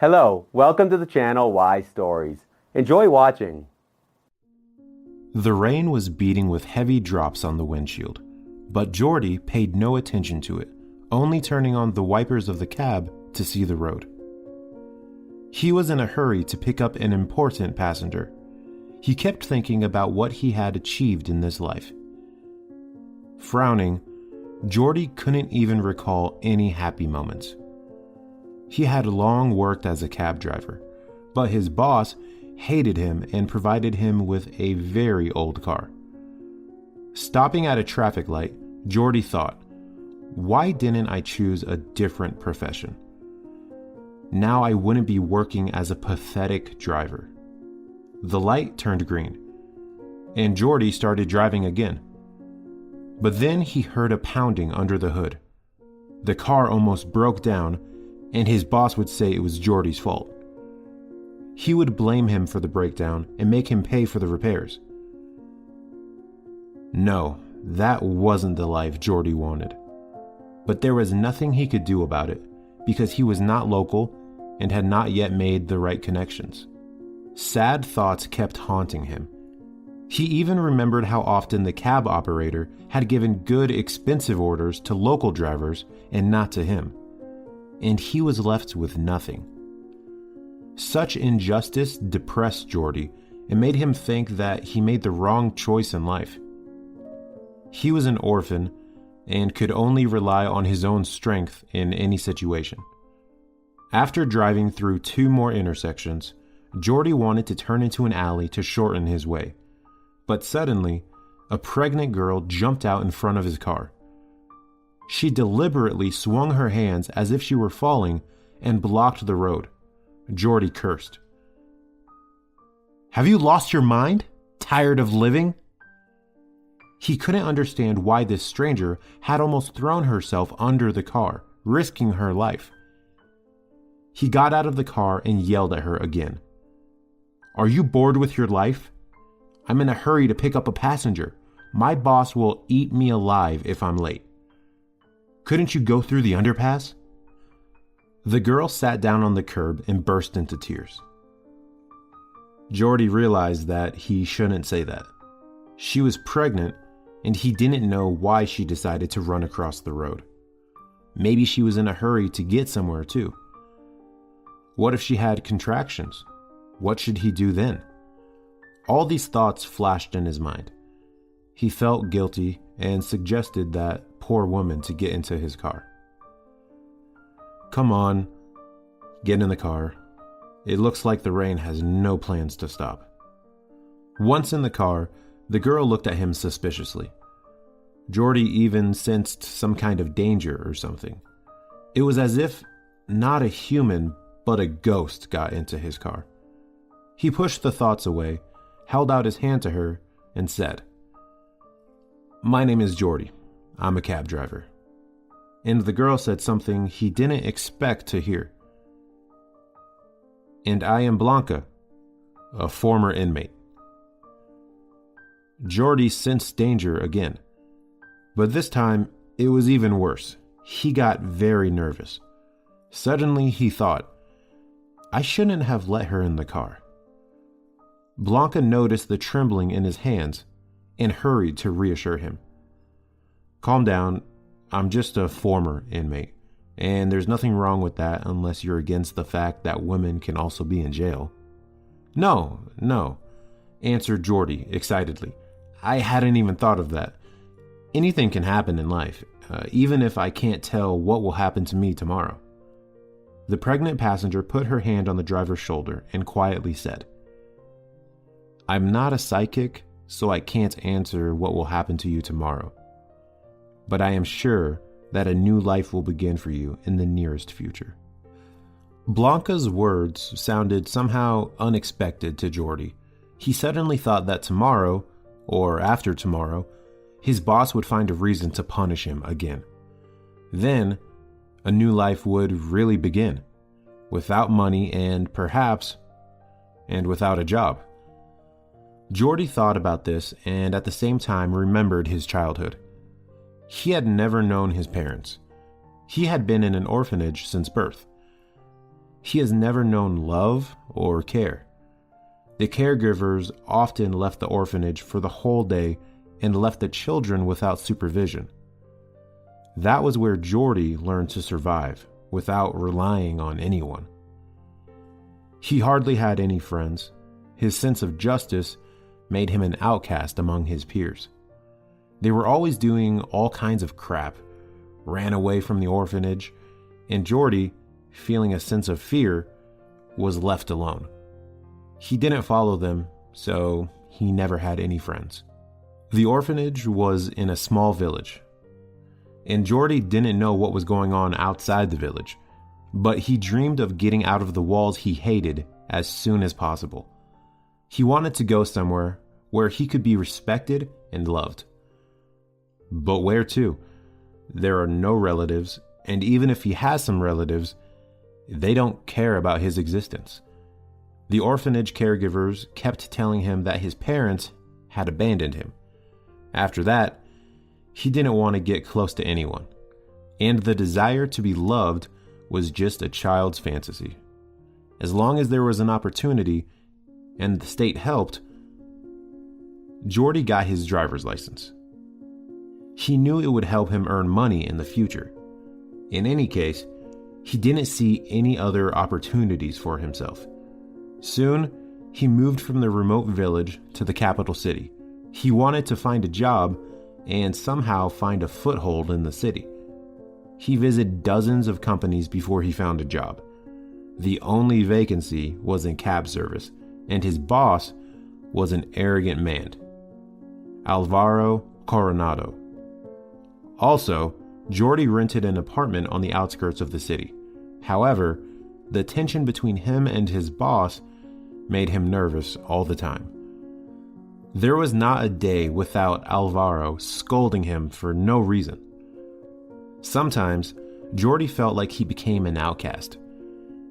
Hello, welcome to the channel Why Stories. Enjoy watching. The rain was beating with heavy drops on the windshield, but Jordi paid no attention to it, only turning on the wipers of the cab to see the road. He was in a hurry to pick up an important passenger. He kept thinking about what he had achieved in this life. Frowning, Jordi couldn't even recall any happy moments. He had long worked as a cab driver, but his boss hated him and provided him with a very old car. Stopping at a traffic light, Jordi thought, why didn't I choose a different profession? Now I wouldn't be working as a pathetic driver. The light turned green, and Jordi started driving again. But then he heard a pounding under the hood. The car almost broke down, and his boss would say it was Jordi's fault. He would blame him for the breakdown and make him pay for the repairs. No, that wasn't the life Jordi wanted. But there was nothing he could do about it because he was not local and had not yet made the right connections. Sad thoughts kept haunting him. He even remembered how often the cab operator had given good, expensive orders to local drivers and not to him. And he was left with nothing. Such injustice depressed Jordi and made him think that he made the wrong choice in life. He was an orphan and could only rely on his own strength in any situation. After driving through 2 more intersections, Jordi wanted to turn into an alley to shorten his way. But suddenly, a pregnant girl jumped out in front of his car. She deliberately swung her hands as if she were falling and blocked the road. Jordi cursed. "Have you lost your mind? Tired of living?" He couldn't understand why this stranger had almost thrown herself under the car, risking her life. He got out of the car and yelled at her again. "Are you bored with your life? I'm in a hurry to pick up a passenger. My boss will eat me alive if I'm late. Couldn't you go through the underpass?" The girl sat down on the curb and burst into tears. Jordi realized that he shouldn't say that. She was pregnant, and he didn't know why she decided to run across the road. Maybe she was in a hurry to get somewhere too. What if she had contractions? What should he do then? All these thoughts flashed in his mind. He felt guilty and suggested that poor woman to get into his car. "Come on, get in the car. It looks like the rain has no plans to stop." Once in the car, the girl looked at him suspiciously. Jordi even sensed some kind of danger or something. It was as if not a human, but a ghost got into his car. He pushed the thoughts away, held out his hand to her, and said, "My name is Jordi. I'm a cab driver." And the girl said something he didn't expect to hear. "And I am Blanca, a former inmate." Jordi sensed danger again, but this time it was even worse. He got very nervous. Suddenly he thought, I shouldn't have let her in the car. Blanca noticed the trembling in his hands and hurried to reassure him. "Calm down. I'm just a former inmate, and there's nothing wrong with that unless you're against the fact that women can also be in jail." No, answered Jordi excitedly. "I hadn't even thought of that. Anything can happen in life, even if I can't tell what will happen to me tomorrow." The pregnant passenger put her hand on the driver's shoulder and quietly said, "I'm not a psychic, so I can't answer what will happen to you tomorrow. But I am sure that a new life will begin for you in the nearest future." Blanca's words sounded somehow unexpected to Jordi. He suddenly thought that tomorrow, or after tomorrow, his boss would find a reason to punish him again. Then, a new life would really begin, without money and perhaps, without a job. Jordi thought about this and at the same time remembered his childhood. He had never known his parents. He had been in an orphanage since birth. He has never known love or care. The caregivers often left the orphanage for the whole day and left the children without supervision. That was where Jordi learned to survive without relying on anyone. He hardly had any friends. His sense of justice made him an outcast among his peers. They were always doing all kinds of crap, ran away from the orphanage, and Jordi, feeling a sense of fear, was left alone. He didn't follow them, so he never had any friends. The orphanage was in a small village, and Jordi didn't know what was going on outside the village, but he dreamed of getting out of the walls he hated as soon as possible. He wanted to go somewhere where he could be respected and loved. But where to? There are no relatives, and even if he has some relatives, they don't care about his existence. The orphanage caregivers kept telling him that his parents had abandoned him. After that, he didn't want to get close to anyone, and the desire to be loved was just a child's fantasy. As long as there was an opportunity and the state helped, Jordi got his driver's license. He knew it would help him earn money in the future. In any case, he didn't see any other opportunities for himself. Soon, he moved from the remote village to the capital city. He wanted to find a job and somehow find a foothold in the city. He visited dozens of companies before he found a job. The only vacancy was in cab service, and his boss was an arrogant man, Alvaro Coronado. Also, Jordi rented an apartment on the outskirts of the city. However, the tension between him and his boss made him nervous all the time. There was not a day without Alvaro scolding him for no reason. Sometimes, Jordi felt like he became an outcast,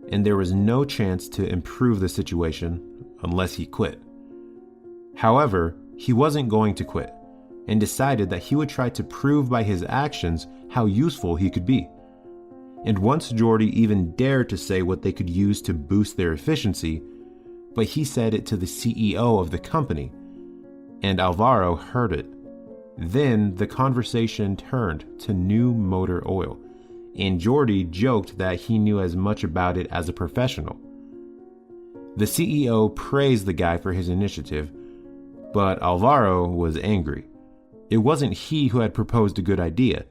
and there was no chance to improve the situation unless he quit. However, he wasn't going to quit, and decided that he would try to prove by his actions how useful he could be. And once Jordi even dared to say what they could use to boost their efficiency, but he said it to the CEO of the company, and Alvaro heard it. Then the conversation turned to new motor oil, and Jordi joked that he knew as much about it as a professional. The CEO praised the guy for his initiative, but Alvaro was angry. It wasn't he who had proposed a good idea,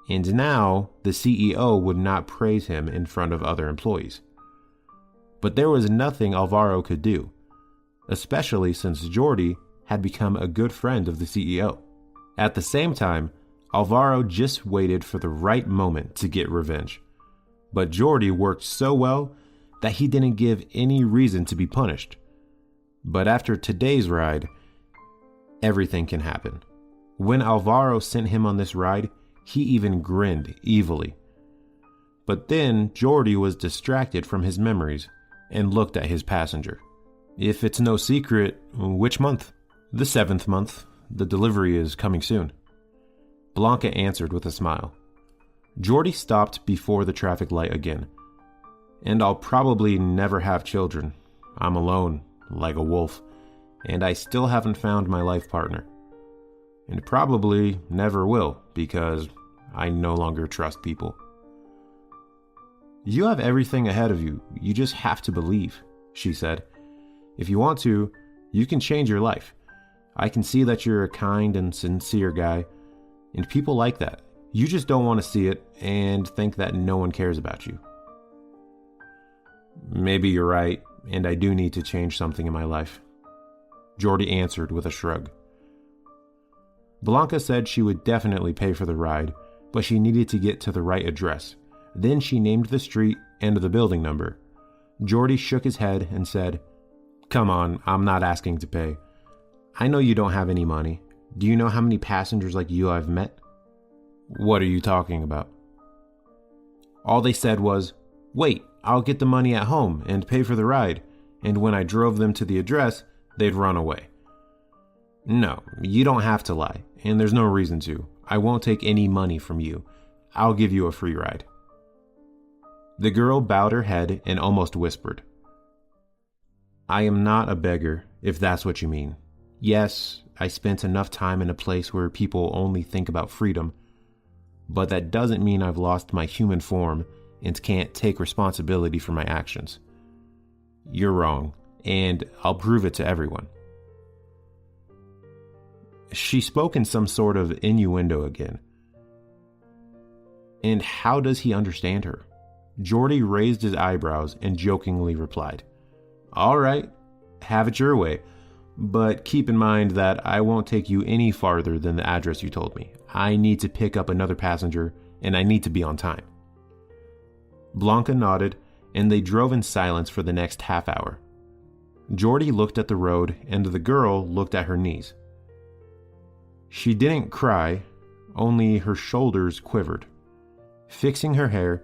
and now the CEO would not praise him in front of other employees. But there was nothing Alvaro could do, especially since Jordi had become a good friend of the CEO. At the same time, Alvaro just waited for the right moment to get revenge. But Jordi worked so well that he didn't give any reason to be punished. But after today's ride, everything can happen. When Alvaro sent him on this ride, he even grinned evilly. But then Jordi was distracted from his memories and looked at his passenger. If it's no secret, which month? The 7th month. The delivery is coming soon. Blanca answered with a smile. Jordi stopped before the traffic light again. And I'll probably never have children. I'm alone, like a wolf, and I still haven't found my life partner. And probably never will, because I no longer trust people. You have everything ahead of you. You just have to believe, she said. If you want to, you can change your life. I can see that you're a kind and sincere guy, and people like that. You just don't want to see it and think that no one cares about you. Maybe you're right, and I do need to change something in my life, Jordi answered with a shrug. Blanca said she would definitely pay for the ride, but she needed to get to the right address. Then she named the street and the building number. Jordi shook his head and said, "Come on, I'm not asking to pay. I know you don't have any money. Do you know how many passengers like you I've met?" "What are you talking about?" All they said was, "Wait, I'll get the money at home and pay for the ride," and when I drove them to the address, they'd run away. "No, you don't have to lie, and there's no reason to. I won't take any money from you. I'll give you a free ride." The girl bowed her head and almost whispered, "I am not a beggar, if that's what you mean. Yes, I spent enough time in a place where people only think about freedom, but that doesn't mean I've lost my human form and can't take responsibility for my actions. You're wrong, and I'll prove it to everyone." She spoke in some sort of innuendo again. And how does he understand her? Jordi raised his eyebrows and jokingly replied, "All right, have it your way, but keep in mind that I won't take you any farther than the address you told me. I need to pick up another passenger, and I need to be on time." Blanca nodded, and they drove in silence for the next half hour. Jordi looked at the road, and the girl looked at her knees. She didn't cry, only her shoulders quivered. Fixing her hair,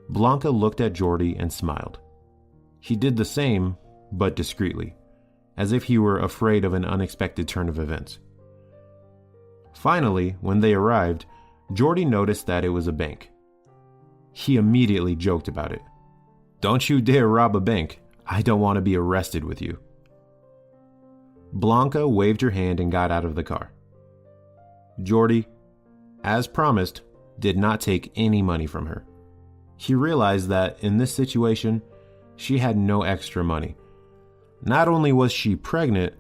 Blanca looked at Jordi and smiled. He did the same, but discreetly, as if he were afraid of an unexpected turn of events. Finally, when they arrived, Jordi noticed that it was a bank. He immediately joked about it. "Don't you dare rob a bank. I don't want to be arrested with you." Blanca waved her hand and got out of the car. Jordi, as promised, did not take any money from her. He realized that in this situation, she had no extra money. Not only was she pregnant,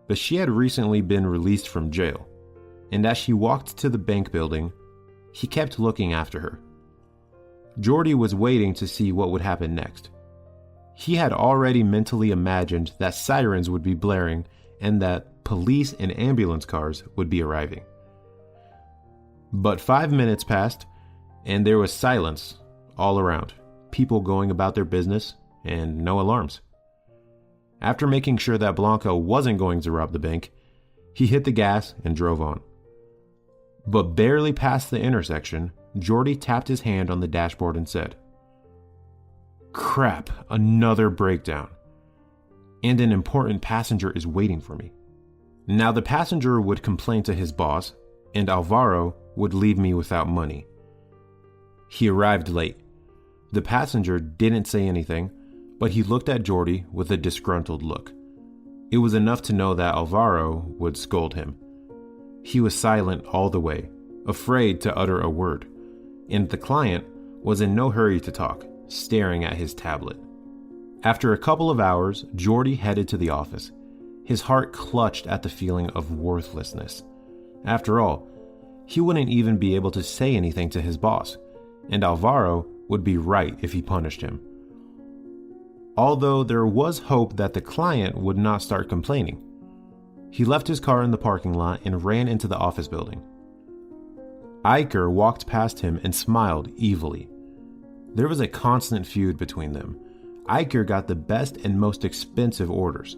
but she had recently been released from jail. And as she walked to the bank building, he kept looking after her. Jordi was waiting to see what would happen next. He had already mentally imagined that sirens would be blaring and that police and ambulance cars would be arriving. But 5 minutes passed, and there was silence all around, people going about their business, and no alarms. After making sure that Blanca wasn't going to rob the bank, he hit the gas and drove on. But barely past the intersection, Jordi tapped his hand on the dashboard and said, "Crap, another breakdown. And an important passenger is waiting for me." Now the passenger would complain to his boss, and Alvaro would leave me without money. He arrived late. The passenger didn't say anything, but he looked at Jordi with a disgruntled look. It was enough to know that Alvaro would scold him. He was silent all the way, afraid to utter a word, and the client was in no hurry to talk, staring at his tablet. After a couple of hours, Jordi headed to the office. His heart clutched at the feeling of worthlessness. After all, he wouldn't even be able to say anything to his boss, and Alvaro would be right if he punished him. Although there was hope that the client would not start complaining. He left his car in the parking lot and ran into the office building. Iker walked past him and smiled evilly. There was a constant feud between them. Iker got the best and most expensive orders.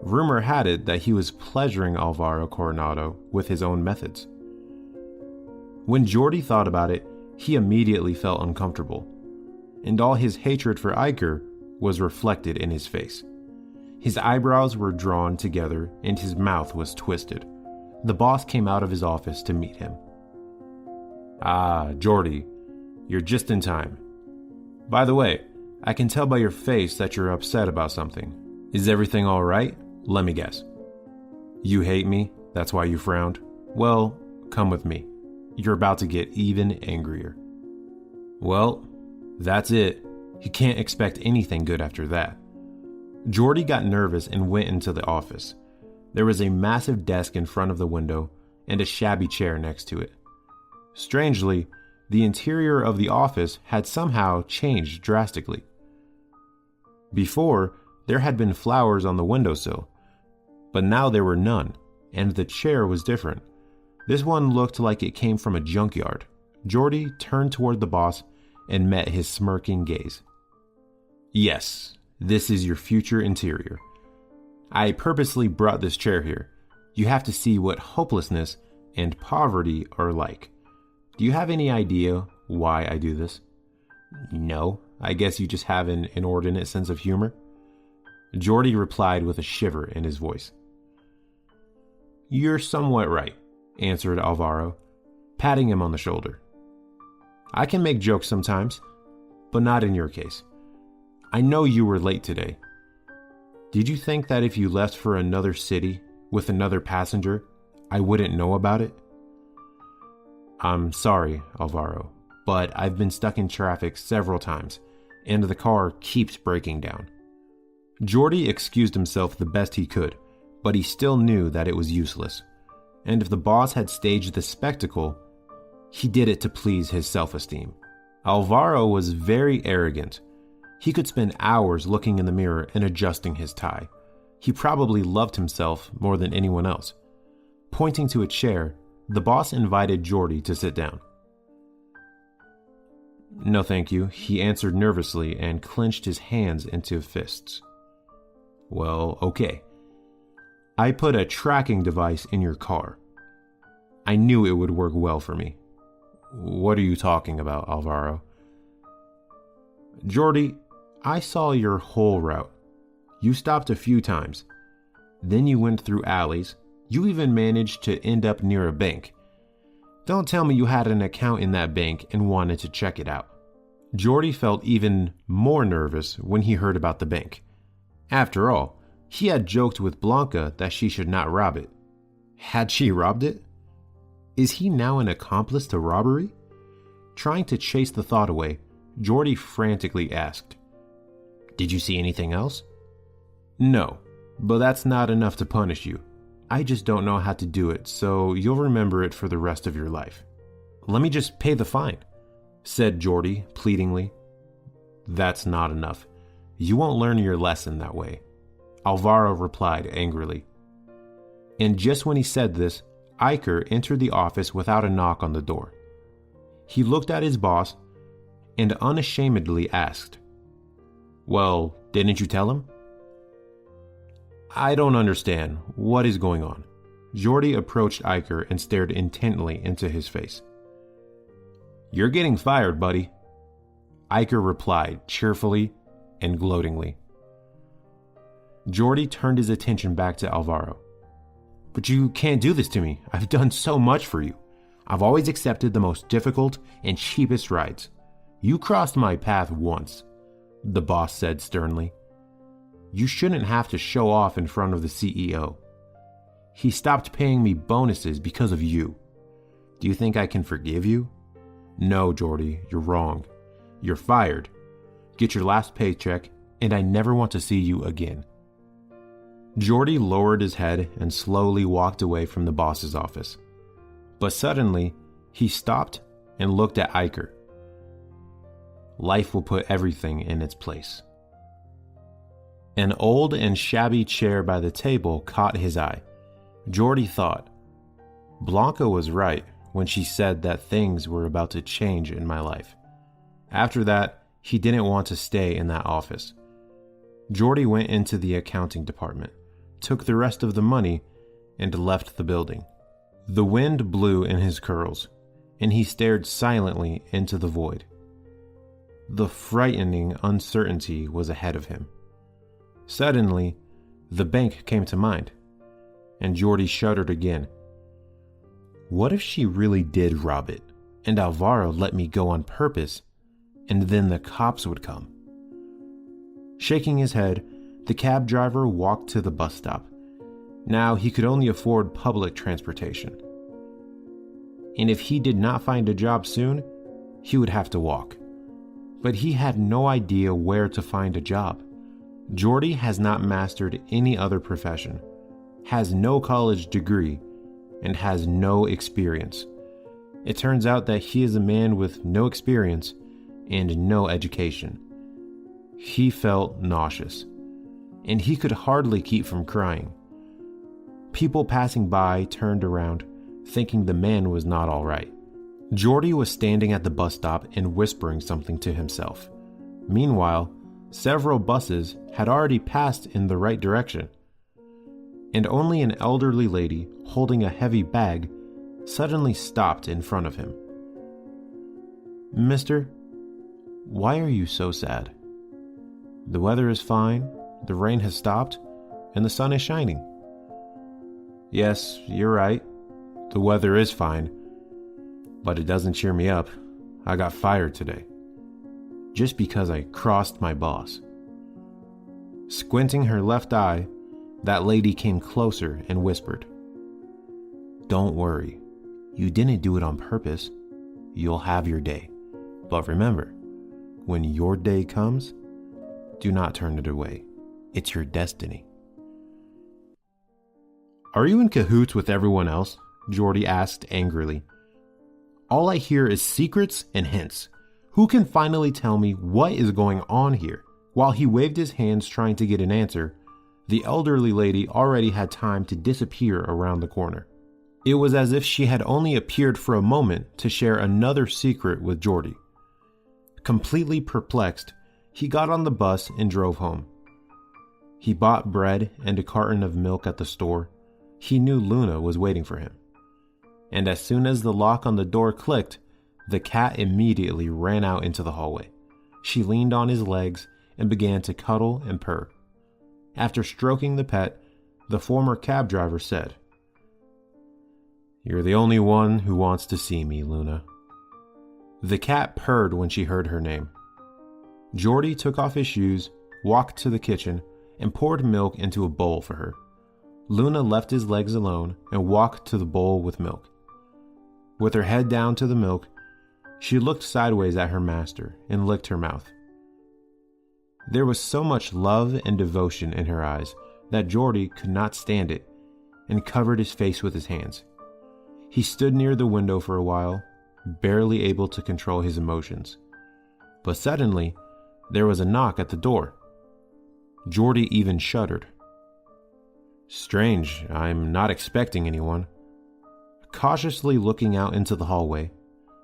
Rumor had it that he was pleasuring Alvaro Coronado with his own methods. When Jordi thought about it, he immediately felt uncomfortable, and all his hatred for Iker was reflected in his face. His eyebrows were drawn together and his mouth was twisted. The boss came out of his office to meet him. "Ah, Jordi, you're just in time. By the way, I can tell by your face that you're upset about something. Is everything all right? Let me guess. You hate me? That's why you frowned? Well, come with me. You're about to get even angrier." Well, that's it. You can't expect anything good after that. Jordi got nervous and went into the office. There was a massive desk in front of the window and a shabby chair next to it. Strangely, the interior of the office had somehow changed drastically. Before, there had been flowers on the windowsill, but now there were none, and the chair was different. This one looked like it came from a junkyard. Jordi turned toward the boss and met his smirking gaze. "Yes, this is your future interior. I purposely brought this chair here. You have to see what hopelessness and poverty are like. Do you have any idea why I do this?" "No, I guess you just have an inordinate sense of humor." Jordi replied with a shiver in his voice. "You're somewhat right," answered Alvaro, patting him on the shoulder. "I can make jokes sometimes. but not in your case. I know you were late today. Did you think that if you left for another city with another passenger, I wouldn't know about it? I'm sorry, Alvaro, but I've been stuck in traffic several times, and the car keeps breaking down. Jordi excused himself the best he could, but he still knew that it was useless. And if the boss had staged the spectacle, he did it to please his self-esteem. Alvaro was very arrogant. He could spend hours looking in the mirror and adjusting his tie. He probably loved himself more than anyone else. Pointing to a chair, the boss invited Jordi to sit down. No thank you, he answered nervously and clenched his hands into fists. Well, okay. I put a tracking device in your car. I knew it would work well for me. What are you talking about, Alvaro? Jordi, I saw your whole route. You stopped a few times. Then you went through alleys. You even managed to end up near a bank. Don't tell me you had an account in that bank and wanted to check it out. Jordi felt even more nervous when he heard about the bank. After all, he had joked with Blanca that she should not rob it. Had she robbed it? Is he now an accomplice to robbery? Trying to chase the thought away, Jordi frantically asked, Did you see anything else? No, but that's not enough to punish you. I just don't know how to do it, so you'll remember it for the rest of your life. Let me just pay the fine, said Jordi pleadingly. That's not enough. You won't learn your lesson that way, Alvaro replied angrily. And just when he said this, Iker entered the office without a knock on the door. He looked at his boss and unashamedly asked, Well, didn't you tell him? I don't understand. What is going on? Jordi approached Iker and stared intently into his face. You're getting fired, buddy, Iker replied cheerfully and gloatingly. Jordi turned his attention back to Alvaro. But you can't do this to me. I've done so much for you. I've always accepted the most difficult and cheapest rides. You crossed my path once, the boss said sternly. You shouldn't have to show off in front of the CEO. He stopped paying me bonuses because of you. Do you think I can forgive you? No, Jordi, you're wrong. You're fired. Get your last paycheck, and I never want to see you again. Jordi lowered his head and slowly walked away from the boss's office. But suddenly, he stopped and looked at Iker. Life will put everything in its place. An old and shabby chair by the table caught his eye. Jordi thought, Blanca was right when she said that things were about to change in my life. After that, he didn't want to stay in that office. Jordi went into the accounting department, took the rest of the money, and left the building. The wind blew in his curls, and he stared silently into the void. The frightening uncertainty was ahead of him. Suddenly, the bank came to mind, and Jordi shuddered again. What if she really did rob it, and Alvaro let me go on purpose, and then the cops would come? Shaking his head, the cab driver walked to the bus stop. Now he could only afford public transportation. And if he did not find a job soon, he would have to walk. But he had no idea where to find a job. Jordi has not mastered any other profession, has no college degree, and has no experience. It turns out that he is a man with no experience and no education. He felt nauseous, and he could hardly keep from crying. People passing by turned around, thinking the man was not all right. Jordi was standing at the bus stop and whispering something to himself. Meanwhile, several buses had already passed in the right direction, and only an elderly lady holding a heavy bag suddenly stopped in front of him. Mister, why are you so sad? The weather is fine, the rain has stopped, and the sun is shining. Yes, you're right. The weather is fine, but it doesn't cheer me up. I got fired today. just because I crossed my boss. Squinting her left eye, that lady came closer and whispered, "Don't worry, you didn't do it on purpose. You'll have your day. But remember, when your day comes, do not turn it away. It's your destiny." "Are you in cahoots with everyone else?" Jordi asked angrily. "All I hear is secrets and hints. Who can finally tell me what is going on here?" While he waved his hands trying to get an answer, the elderly lady already had time to disappear around the corner. It was as if she had only appeared for a moment to share another secret with Jordi. Completely perplexed, he got on the bus and drove home. He bought bread and a carton of milk at the store. He knew Luna was waiting for him. And as soon as the lock on the door clicked, the cat immediately ran out into the hallway. She leaned on his legs and began to cuddle and purr. After stroking the pet, the former cab driver said, "You're the only one who wants to see me, Luna." The cat purred when she heard her name. Jordi took off his shoes, walked to the kitchen, and poured milk into a bowl for her. Luna left his legs alone and walked to the bowl with milk. With her head down to the milk, she looked sideways at her master and licked her mouth. There was so much love and devotion in her eyes that Jordi could not stand it and covered his face with his hands. He stood near the window for a while, barely able to control his emotions. But suddenly, there was a knock at the door. Jordi even shuddered. "Strange, I'm not expecting anyone." Cautiously looking out into the hallway,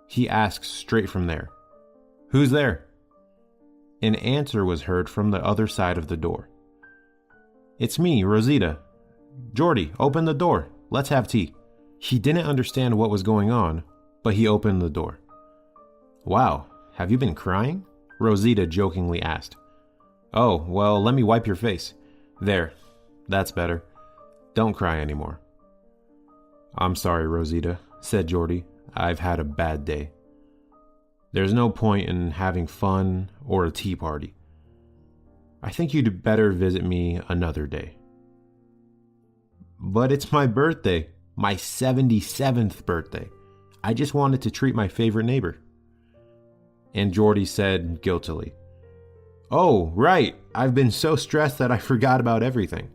he asked straight from there, "Who's there?" An answer was heard from the other side of the door. "It's me, Rosita." "Jordi, open the door. Let's have tea." He didn't understand what was going on, but he opened the door. "Wow, have you been crying?" Rosita jokingly asked. "Oh, well, let me wipe your face. There, that's better. Don't cry anymore." "I'm sorry, Rosita," said Jordi. "I've had a bad day. There's no point in having fun or a tea party. I think you'd better visit me another day." "But it's my birthday, my 77th birthday. I just wanted to treat my favorite neighbor." And Jordi said guiltily, "Oh, right, I've been so stressed that I forgot about everything."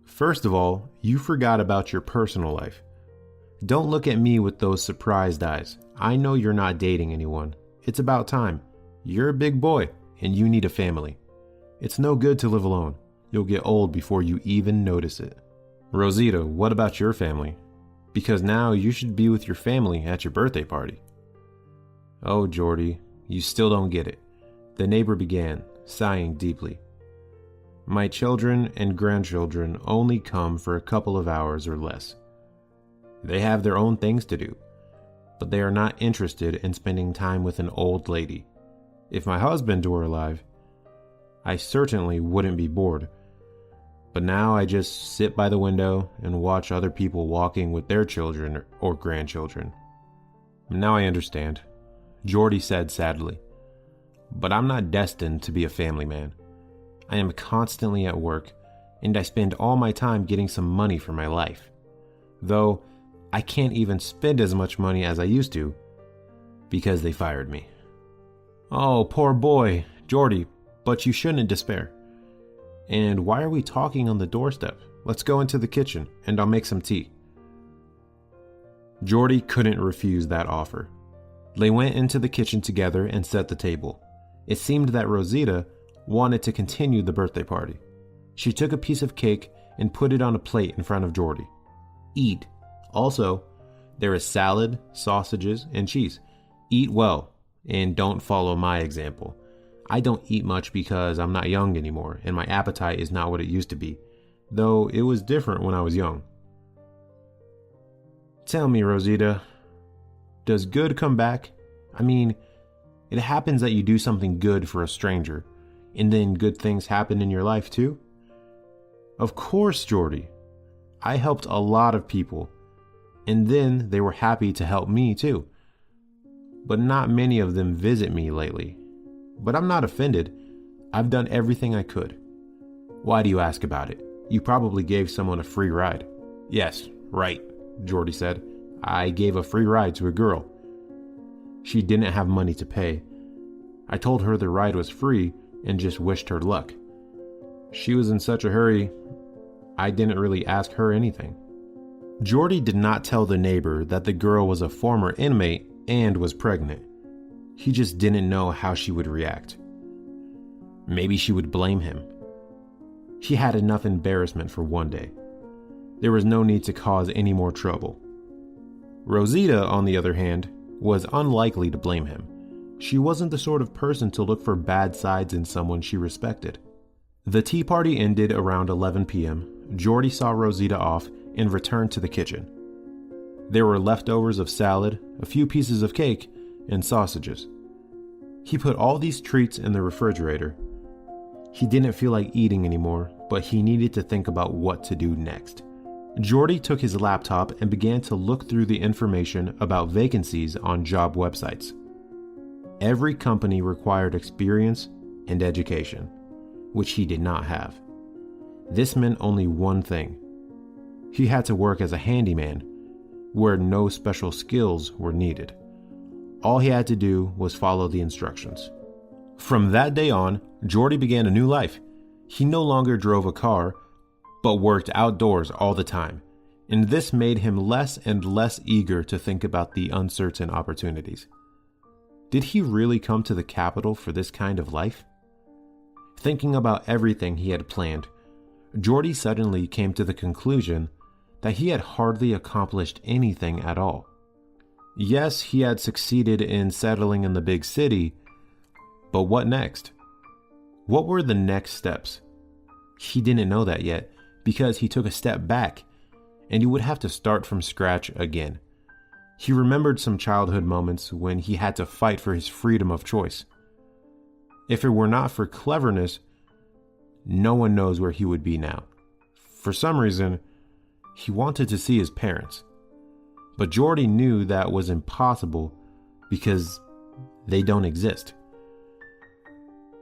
"First of all, you forgot about your personal life. Don't look at me with those surprised eyes. I know you're not dating anyone. It's about time. You're a big boy, and you need a family. It's no good to live alone. You'll get old before you even notice it." "Rosita, what about your family? Because now you should be with your family at your birthday party." "Oh, Jordi, you still don't get it," the neighbor began, sighing deeply. "My children and grandchildren only come for a couple of hours or less. They have their own things to do, but they are not interested in spending time with an old lady. If my husband were alive, I certainly wouldn't be bored. But now I just sit by the window and watch other people walking with their children or grandchildren." "Now I understand," Jordi said sadly. "But I'm not destined to be a family man. I am constantly at work, and I spend all my time getting some money for my life. Though I can't even spend as much money as I used to, because they fired me." "Oh, poor boy, Jordi, but you shouldn't despair. And why are we talking on the doorstep? Let's go into the kitchen, and I'll make some tea." Jordi couldn't refuse that offer. They went into the kitchen together and set the table. It seemed that Rosita wanted to continue the birthday party. She took a piece of cake and put it on a plate in front of Jordi. "Eat. Also, there is salad, sausages, and cheese. Eat well, and don't follow my example. I don't eat much because I'm not young anymore, and my appetite is not what it used to be, though it was different when I was young." "Tell me, Rosita, does good come back? I mean, it happens that you do something good for a stranger, and then good things happen in your life too?" "Of course, Jordi. I helped a lot of people, and then they were happy to help me too. But not many of them visit me lately. but I'm not offended. I've done everything I could." "Why do you ask about it? You probably gave someone a free ride." "Yes, right," Jordi said. "I gave a free ride to a girl. She didn't have money to pay. I told her the ride was free and just wished her luck. She was in such a hurry, I didn't really ask her anything." Jordi did not tell the neighbor that the girl was a former inmate and was pregnant. He just didn't know how she would react. Maybe she would blame him. He had enough embarrassment for one day. There was no need to cause any more trouble. Rosita, on the other hand, was unlikely to blame him. She wasn't the sort of person to look for bad sides in someone she respected. The tea party ended around 11 p.m. Jordi saw Rosita off and returned to the kitchen. There were leftovers of salad, a few pieces of cake, and sausages. He put all these treats in the refrigerator. He didn't feel like eating anymore, but he needed to think about what to do next. Jordi took his laptop and began to look through the information about vacancies on job websites. Every company required experience and education, which he did not have. This meant only one thing. He had to work as a handyman, where no special skills were needed. All he had to do was follow the instructions. From that day on, Jordi began a new life. He no longer drove a car, but worked outdoors all the time, and this made him less and less eager to think about the uncertain opportunities. Did he really come to the capital for this kind of life? Thinking about everything he had planned, Jordi suddenly came to the conclusion that he had hardly accomplished anything at all. Yes, he had succeeded in settling in the big city, but what next? What were the next steps? He didn't know that yet because he took a step back and he would have to start from scratch again. He remembered some childhood moments when he had to fight for his freedom of choice. If it were not for cleverness, no one knows where he would be now. For some reason, he wanted to see his parents. But Jordi knew that was impossible because they don't exist.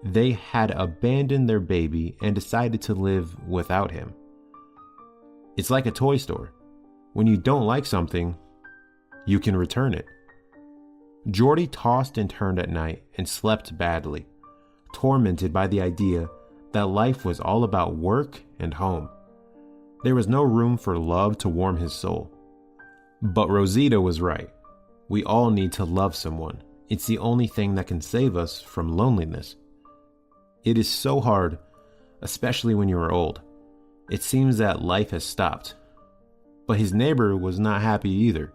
They had abandoned their baby and decided to live without him. It's like a toy store. When you don't like something, you can return it. Jordi tossed and turned at night and slept badly, tormented by the idea that life was all about work and home. There was no room for love to warm his soul. But Rosita was right. We all need to love someone. It's the only thing that can save us from loneliness. It is so hard, especially when you are old. It seems that life has stopped. But his neighbor was not happy either.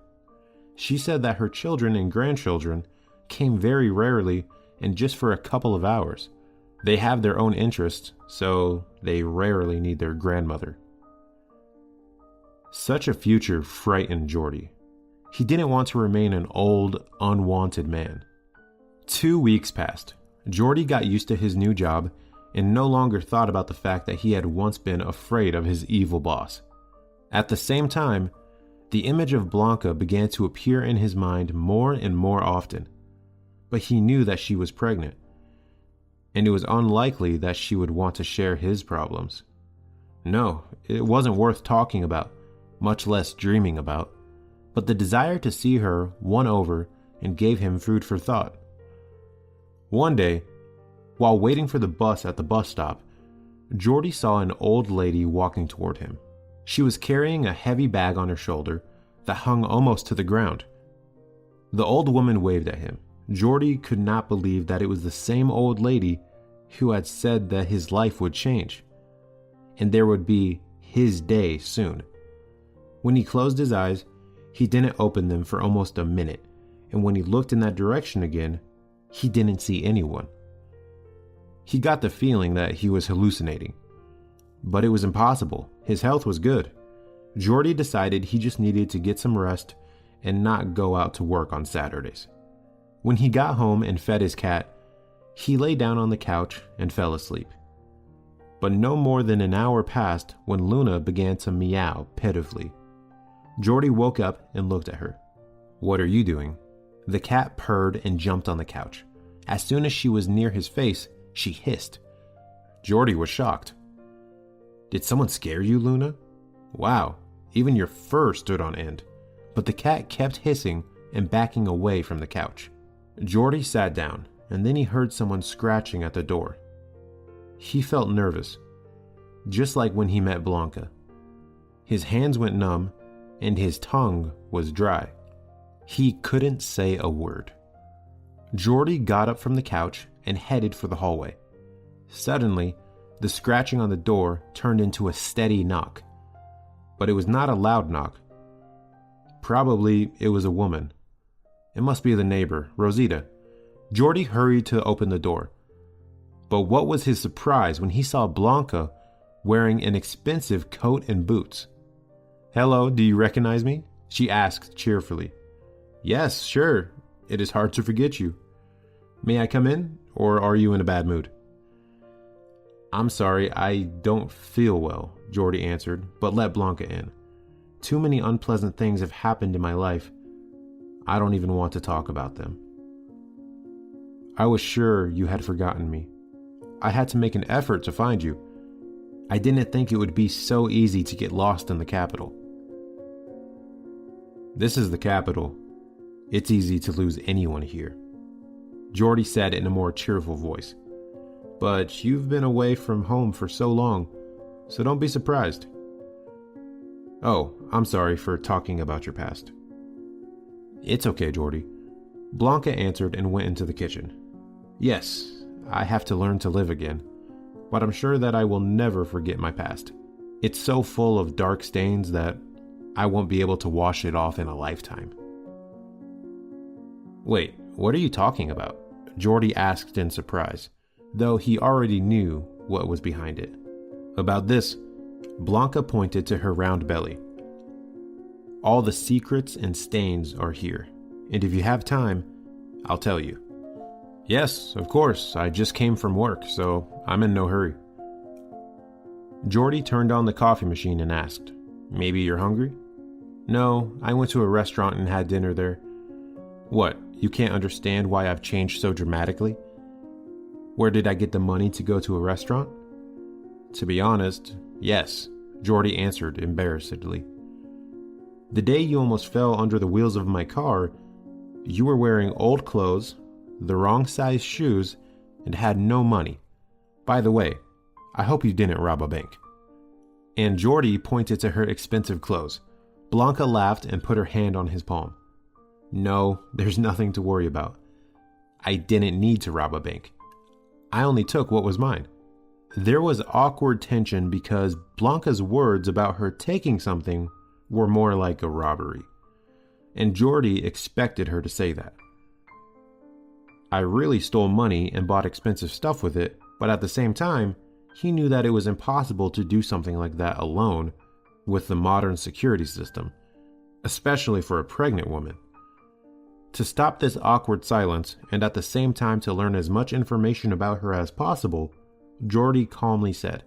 She said that her children and grandchildren came very rarely and just for a couple of hours. They have their own interests, so they rarely need their grandmother. Such a future frightened Jordi. He didn't want to remain an old, unwanted man. 2 weeks passed. Jordi got used to his new job and no longer thought about the fact that he had once been afraid of his evil boss. At the same time, the image of Blanca began to appear in his mind more and more often. But he knew that she was pregnant, and it was unlikely that she would want to share his problems. No, it wasn't worth talking about, much less dreaming about. But the desire to see her won over and gave him food for thought. One day, while waiting for the bus at the bus stop, Jordi saw an old lady walking toward him. She was carrying a heavy bag on her shoulder that hung almost to the ground. The old woman waved at him. Jordi could not believe that it was the same old lady who had said that his life would change, and there would be his day soon. When he closed his eyes, he didn't open them for almost a minute, and when he looked in that direction again, he didn't see anyone. He got the feeling that he was hallucinating. But it was impossible. His health was good. Jordi decided he just needed to get some rest and not go out to work on Saturdays. When he got home and fed his cat, he lay down on the couch and fell asleep. But no more than an hour passed when Luna began to meow pitifully. Jordi woke up and looked at her. "What are you doing?" The cat purred and jumped on the couch. As soon as she was near his face, she hissed. Jordi was shocked. Did someone scare you, Luna? Wow, even your fur stood on end. But the cat kept hissing and backing away from the couch. Jordi sat down, and then he heard someone scratching at the door. He felt nervous, just like when he met Blanca. His hands went numb, and his tongue was dry. He couldn't say a word. Jordi got up from the couch and headed for the hallway. Suddenly, the scratching on the door turned into a steady knock. But it was not a loud knock. Probably it was a woman. It must be the neighbor, Rosita. Jordi hurried to open the door. But what was his surprise when he saw Blanca wearing an expensive coat and boots. "Hello, do you recognize me?" she asked cheerfully. "Yes, sure. It is hard to forget you. May I come in, or are you in a bad mood?" "I'm sorry, I don't feel well," Jordi answered, but let Blanca in. "Too many unpleasant things have happened in my life. I don't even want to talk about them." "I was sure you had forgotten me. I had to make an effort to find you. I didn't think it would be so easy to get lost in the capital." "This is the capital. It's easy to lose anyone here," Jordi said in a more cheerful voice. "But you've been away from home for so long, so don't be surprised." "Oh, I'm sorry for talking about your past." "It's okay, Jordi." Blanca answered and went into the kitchen. "Yes, I have to learn to live again, but I'm sure that I will never forget my past. It's so full of dark stains that I won't be able to wash it off in a lifetime." "Wait, what are you talking about?" Jordi asked in surprise, though he already knew what was behind it. "About this," Blanca pointed to her round belly. "All the secrets and stains are here, and if you have time, I'll tell you." "Yes, of course, I just came from work, so I'm in no hurry." Jordi turned on the coffee machine and asked, "Maybe you're hungry?" "No, I went to a restaurant and had dinner there." "What, you can't understand why I've changed so dramatically? Where did I get the money to go to a restaurant?" "To be honest, yes," Jordi answered embarrassedly. "The day you almost fell under the wheels of my car, you were wearing old clothes, the wrong size shoes, and had no money. By the way, I hope you didn't rob a bank." And Jordi pointed to her expensive clothes. Blanca laughed and put her hand on his palm. "No, there's nothing to worry about. I didn't need to rob a bank. I only took what was mine." There was awkward tension because Blanca's words about her taking something were more like a robbery, and Jordi expected her to say that. "I really stole money and bought expensive stuff with it, but at the same time, he knew that it was impossible to do something like that alone with the modern security system, especially for a pregnant woman." To stop this awkward silence and at the same time to learn as much information about her as possible, Jordi calmly said,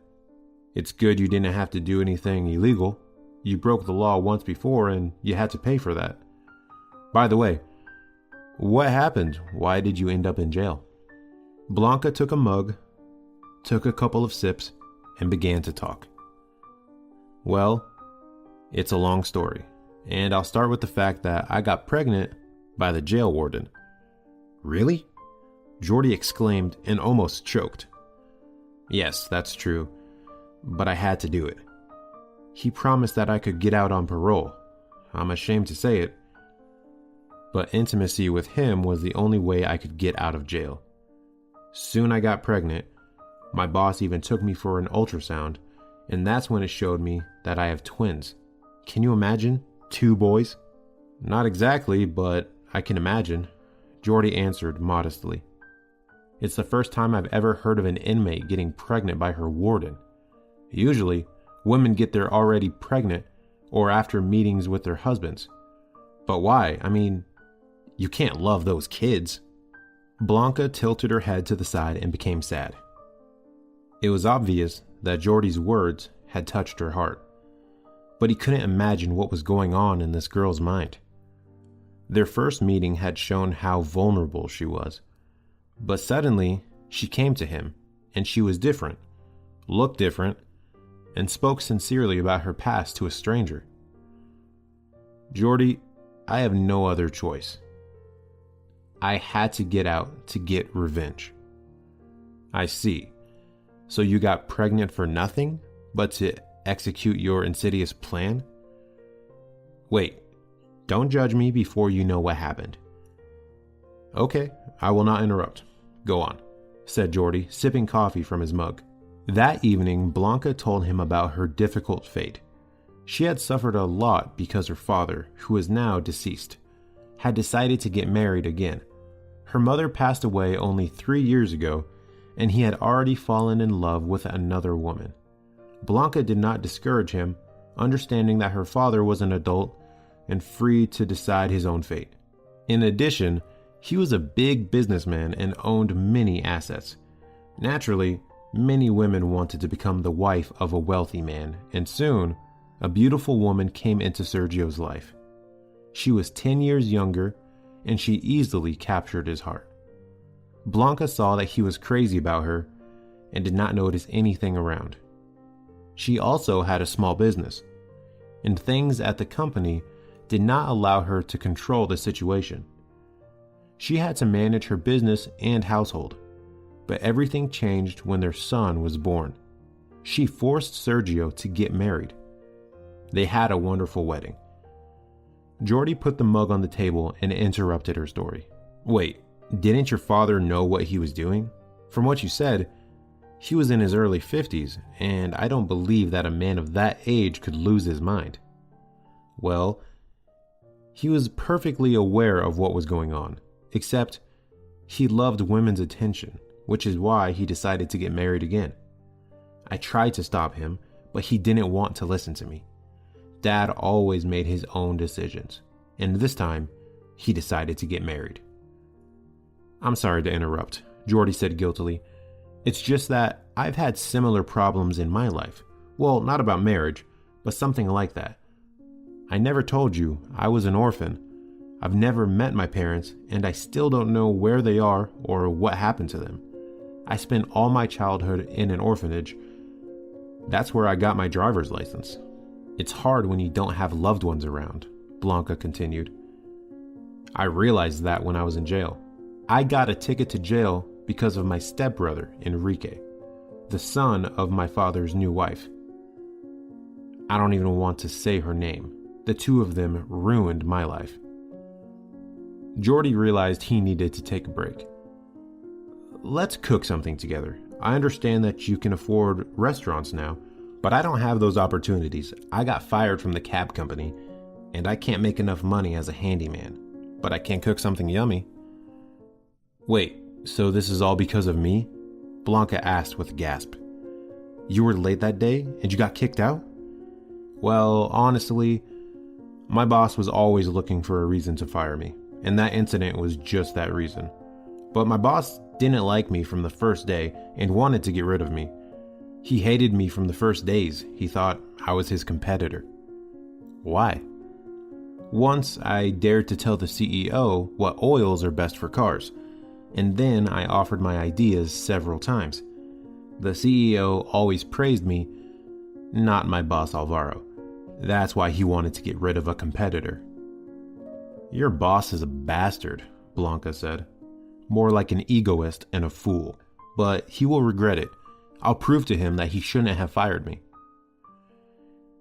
"It's good you didn't have to do anything illegal. You broke the law once before and you had to pay for that. By the way, what happened? Why did you end up in jail?" Blanca took a mug, took a couple of sips, and began to talk. "Well, it's a long story, and I'll start with the fact that I got pregnant by the jail warden." "Really?" Jordi exclaimed and almost choked. "Yes, that's true, but I had to do it. He promised that I could get out on parole. I'm ashamed to say it, but intimacy with him was the only way I could get out of jail. Soon I got pregnant. My boss even took me for an ultrasound, and that's when it showed me that I have twins. Can you imagine? 2 boys? "Not exactly, but I can imagine," Jordi answered modestly. "It's the first time I've ever heard of an inmate getting pregnant by her warden. Usually, women get there already pregnant or after meetings with their husbands. But why? I mean, you can't love those kids." Blanca tilted her head to the side and became sad. It was obvious that Jordi's words had touched her heart, but he couldn't imagine what was going on in this girl's mind. Their first meeting had shown how vulnerable she was, But suddenly, she came to him, and she was different, looked different, and spoke sincerely about her past to a stranger. Jordi, I have no other choice. I had to get out to get revenge. I see. So you got pregnant for nothing, but to execute your insidious plan? Wait, don't judge me before you know what happened. Okay, I will not interrupt. Go on, said Jordi, sipping coffee from his mug. That evening, Blanca told him about her difficult fate. She had suffered a lot because her father, who is now deceased, had decided to get married again. Her mother passed away only 3 years ago, and he had already fallen in love with another woman. Blanca did not discourage him, understanding that her father was an adult and free to decide his own fate. In addition, he was a big businessman and owned many assets. Naturally, many women wanted to become the wife of a wealthy man, and soon, a beautiful woman came into Sergio's life. She was 10 years younger, and she easily captured his heart. Blanca saw that he was crazy about her and did not notice anything around. She also had a small business, and things at the company did not allow her to control the situation. She had to manage her business and household, but everything changed when their son was born. She forced Sergio to get married. They had a wonderful wedding. Jordi put the mug on the table and interrupted her story. Wait, didn't your father know what he was doing? From what you said, he was in his early 50s, and I don't believe that a man of that age could lose his mind. Well, he was perfectly aware of what was going on, except he loved women's attention, which is why he decided to get married again. I tried to stop him, but he didn't want to listen to me. Dad always made his own decisions, and this time, he decided to get married. I'm sorry to interrupt, Jordi said guiltily. It's just that I've had similar problems in my life. Well, not about marriage, but something like that. I never told you I was an orphan. I've never met my parents, and I still don't know where they are or what happened to them. I spent all my childhood in an orphanage. That's where I got my driver's license. It's hard when you don't have loved ones around, Blanca continued. I realized that when I was in jail. I got a ticket to jail because of my stepbrother, Enrique, the son of my father's new wife. I don't even want to say her name. The two of them ruined my life. Jordi realized he needed to take a break. Let's cook something together. I understand that you can afford restaurants now, but I don't have those opportunities. I got fired from the cab company, and I can't make enough money as a handyman, but I can cook something yummy. Wait, so this is all because of me? Blanca asked with a gasp. You were late that day, and you got kicked out? Well, honestly, my boss was always looking for a reason to fire me, and that incident was just that reason. But my boss didn't like me from the first day and wanted to get rid of me. He hated me from the first days. He thought I was his competitor. Why? Once I dared to tell the CEO what oils are best for cars, and then I offered my ideas several times. The CEO always praised me, not my boss Alvaro. That's why he wanted to get rid of a competitor. Your boss is a bastard, Blanca said. More like an egoist and a fool, but he will regret it. I'll prove to him that he shouldn't have fired me.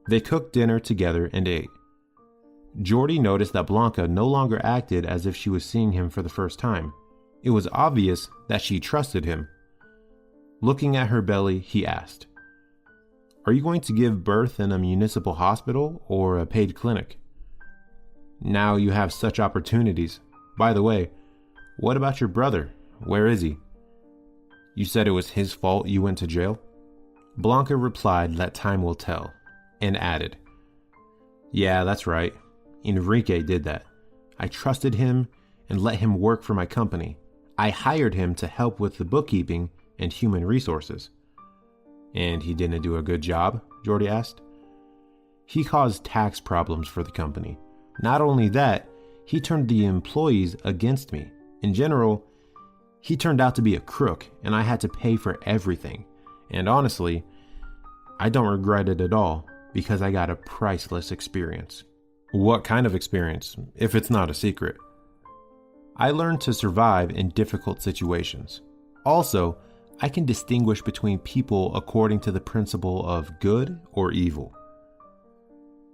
They cooked dinner together and ate. Jordi noticed that Blanca no longer acted as if she was seeing him for the first time. It was obvious that she trusted him. Looking at her belly, he asked, Are you going to give birth in a municipal hospital or a paid clinic? Now you have such opportunities. By the way, what about your brother? Where is he? You said it was his fault you went to jail? Blanca replied that time will tell, and added, Yeah, that's right. Enrique did that. I trusted him and let him work for my company. I hired him to help with the bookkeeping and human resources. And he didn't do a good job? Jordi asked. He caused tax problems for the company. Not only that, he turned the employees against me. In general, He turned out to be a crook, and I had to pay for everything. And honestly, I don't regret it at all because I got a priceless experience. What kind of experience, if it's not a secret? I learned to survive in difficult situations. Also, I can distinguish between people according to the principle of good or evil.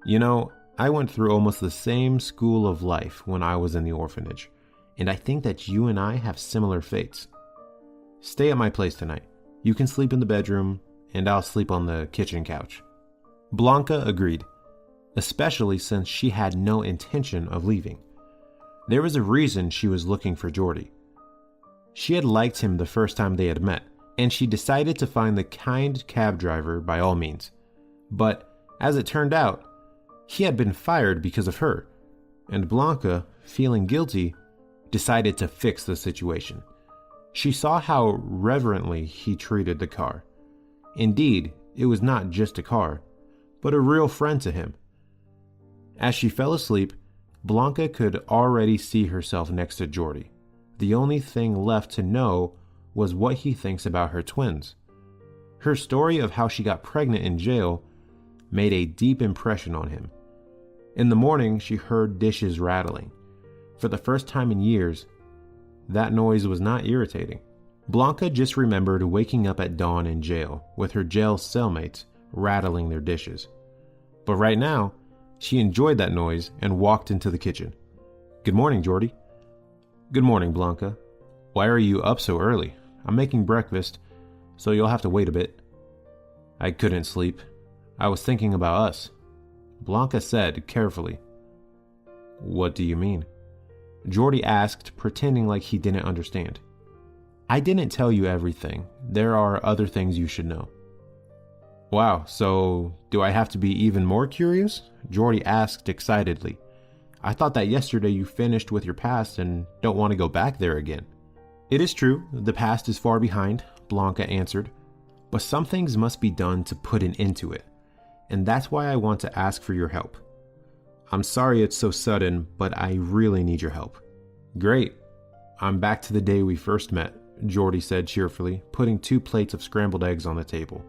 You know, I went through almost the same school of life when I was in the orphanage, and I think that you and I have similar fates. Stay at my place tonight. You can sleep in the bedroom, and I'll sleep on the kitchen couch. Blanca agreed, especially since she had no intention of leaving. There was a reason she was looking for Jordi. She had liked him the first time they had met, and she decided to find the kind cab driver by all means. But as it turned out, he had been fired because of her, and Blanca, feeling guilty, decided to fix the situation. She saw how reverently he treated the car. Indeed, it was not just a car, but a real friend to him. As she fell asleep, Blanca could already see herself next to Jordi. The only thing left to know was what he thinks about her twins. Her story of how she got pregnant in jail made a deep impression on him. In the morning, she heard dishes rattling. For the first time in years, that noise was not irritating. Blanca just remembered waking up at dawn in jail with her jail cellmates rattling their dishes. But right now, she enjoyed that noise and walked into the kitchen. "Good morning, Jordi." "Good morning, Blanca. Why are you up so early? I'm making breakfast, so you'll have to wait a bit." "I couldn't sleep. I was thinking about us," Blanca said carefully. "What do you mean?" Jordi asked, pretending like he didn't understand. "I didn't tell you everything. There are other things you should know." "Wow, so do I have to be even more curious?" Jordi asked excitedly. "I thought that yesterday you finished with your past and don't want to go back there again." "It is true, the past is far behind," Blanca answered, "but some things must be done to put an end to it, and that's why I want to ask for your help. I'm sorry it's so sudden, but I really need your help." "Great. I'm back to the day we first met," Jordi said cheerfully, putting 2 plates of scrambled eggs on the table.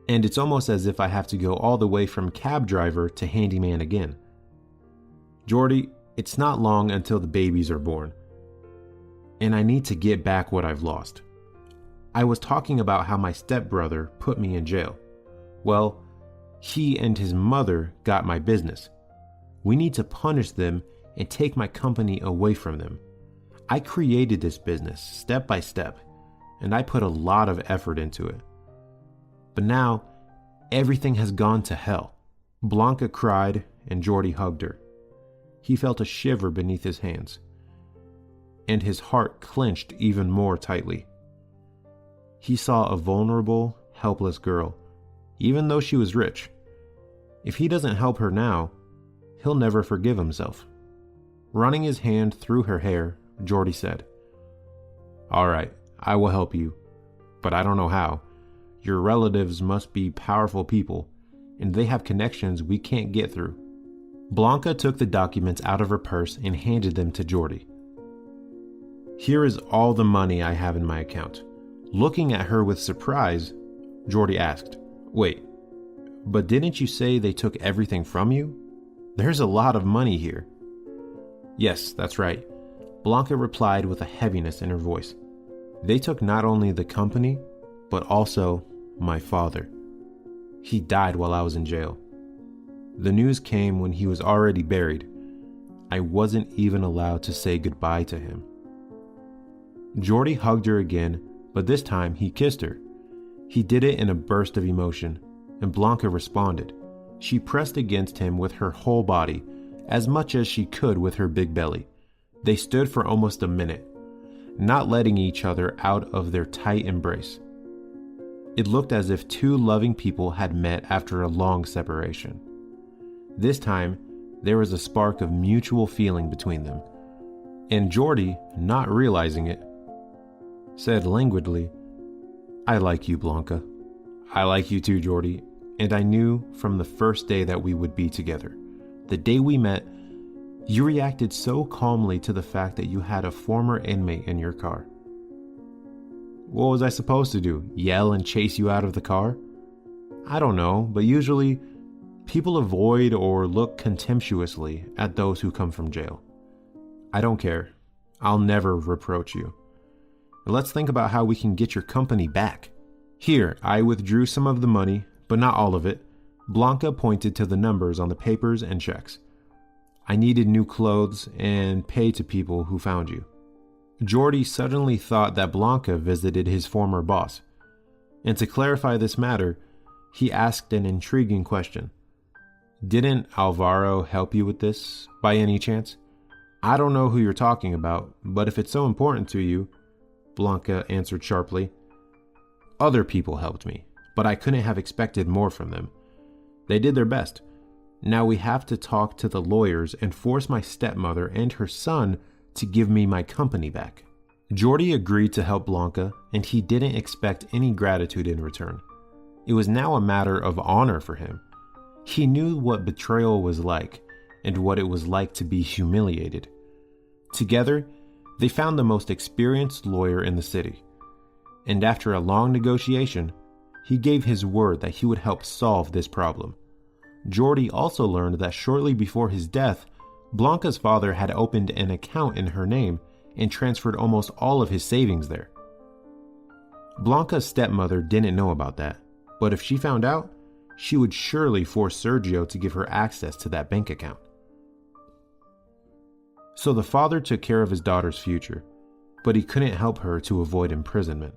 "And it's almost as if I have to go all the way from cab driver to handyman again." "Jordi, it's not long until the babies are born, and I need to get back what I've lost. I was talking about how my stepbrother put me in jail. Well, he and his mother got my business. We need to punish them and take my company away from them. I created this business step by step, and I put a lot of effort into it. But now, everything has gone to hell." Blanca cried, and Jordi hugged her. He felt a shiver beneath his hands, and his heart clenched even more tightly. He saw a vulnerable, helpless girl, even though she was rich. If he doesn't help her now, he'll never forgive himself. Running his hand through her hair, Jordi said, "All right, I will help you, but I don't know how. Your relatives must be powerful people, and they have connections we can't get through." Blanca took the documents out of her purse and handed them to Jordi. "Here is all the money I have in my account." Looking at her with surprise, Jordi asked, "Wait, but didn't you say they took everything from you? There's a lot of money here." "Yes, that's right," Blanca replied with a heaviness in her voice. "They took not only the company, but also my father. He died while I was in jail. The news came when he was already buried. I wasn't even allowed to say goodbye to him." Jordi hugged her again, but this time he kissed her. He did it in a burst of emotion, and Blanca responded. She pressed against him with her whole body, as much as she could with her big belly. They stood for almost a minute, not letting each other out of their tight embrace. It looked as if 2 loving people had met after a long separation. This time, there was a spark of mutual feeling between them, and Jordi, not realizing it, said languidly, "I like you, Blanca." "I like you too, Jordi, and I knew from the first day that we would be together. The day we met, you reacted so calmly to the fact that you had a former inmate in your car. What was I supposed to do? Yell and chase you out of the car? I don't know, but usually people avoid or look contemptuously at those who come from jail. I don't care. I'll never reproach you. Let's think about how we can get your company back. Here, I withdrew some of the money, but not all of it. Blanca pointed to the numbers on the papers and checks. I needed new clothes and pay to people who found you. Jordi suddenly thought that Blanca visited his former boss. And to clarify this matter, he asked an intriguing question. Didn't Alvaro help you with this, by any chance? I don't know who you're talking about, but if it's so important to you, Blanca answered sharply. Other people helped me, but I couldn't have expected more from them. They did their best. Now we have to talk to the lawyers and force my stepmother and her son to give me my company back. Jordi agreed to help Blanca, and he didn't expect any gratitude in return. It was now a matter of honor for him. He knew what betrayal was like, and what it was like to be humiliated. Together, they found the most experienced lawyer in the city. And after a long negotiation, he gave his word that he would help solve this problem. Jordi also learned that shortly before his death, Blanca's father had opened an account in her name and transferred almost all of his savings there. Blanca's stepmother didn't know about that, but if she found out, she would surely force Sergio to give her access to that bank account. So the father took care of his daughter's future, but he couldn't help her to avoid imprisonment.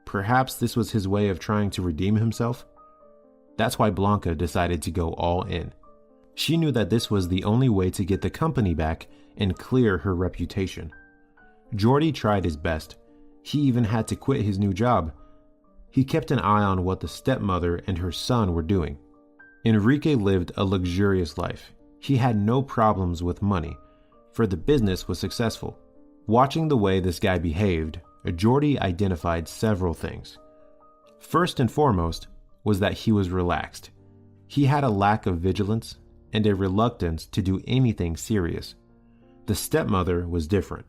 Perhaps this was his way of trying to redeem himself? That's why Blanca decided to go all in. She knew that this was the only way to get the company back and clear her reputation. Jordi tried his best. He even had to quit his new job. He kept an eye on what the stepmother and her son were doing. Enrique lived a luxurious life. He had no problems with money, for the business was successful. Watching the way this guy behaved, Jordi identified several things. First and foremost was that he was relaxed. He had a lack of vigilance and a reluctance to do anything serious. The stepmother was different.